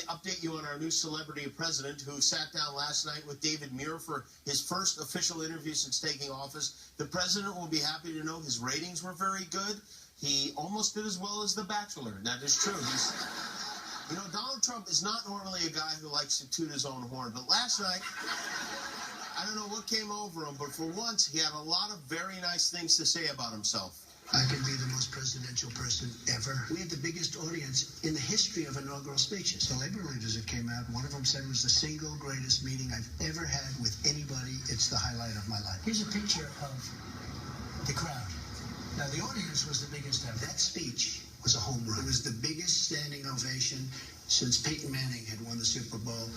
update you on our new celebrity president who sat down last night with David Muir for his first official interview since taking office. The president will be happy to know his ratings were very good. He almost did as well as The Bachelor. That is true. You know, Donald Trump is not normally a guy who likes to toot his own horn, but last night, I don't know what came over him, but for once, he had a lot of very nice things to say about himself. I can be the most presidential person ever. We had the biggest audience in the history of inaugural speeches. The labor leaders that came out, one of them said it was the single greatest meeting I've ever had with anybody. It's the highlight of my life. Here's a picture of the crowd. Now, the audience was the biggest ever. That speech was a home run. It was the biggest standing ovation since Peyton Manning had won the Super Bowl,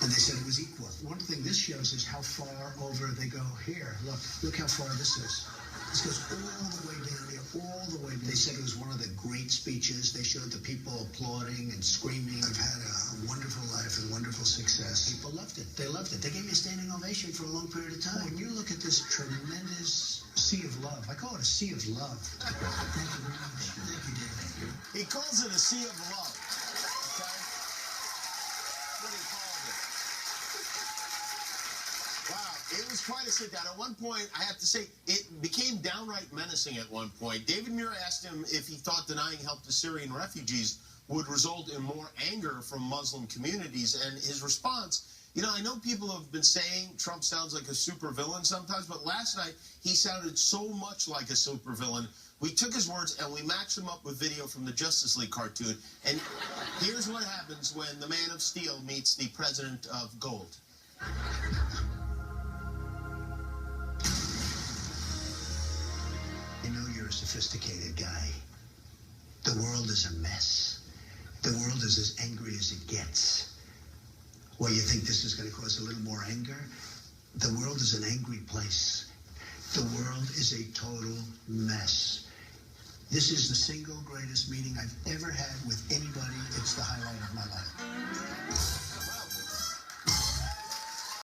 and they said it was equal. One thing this shows is how far over they go here. Look how far this is. This goes all the way down here, all the way down. They said it was one of the great speeches. They showed the people applauding and screaming. I've had a wonderful life and wonderful success. People loved it. They loved it. They gave me a standing ovation for a long period of time. When you look at this tremendous sea of love, I call it a sea of love. Thank you very much. Thank you, David. He calls it a sea of love. Okay? That's what he called it. Wow, it was quite a sit down. At one point, I have to say, it became downright menacing at one point. David Muir asked him if he thought denying help to Syrian refugees would result in more anger from Muslim communities, and his response, you know, I know people have been saying Trump sounds like a supervillain sometimes, but last night he sounded so much like a supervillain. We took his words and we matched them up with video from the Justice League cartoon, and here's what happens when the Man of Steel meets the President of Gold. I know you're a sophisticated guy. The world is a mess. The world is as angry as it gets. Well, you think this is going to cause a little more anger? The world is an angry place. The world is a total mess. This is the single greatest meeting I've ever had with anybody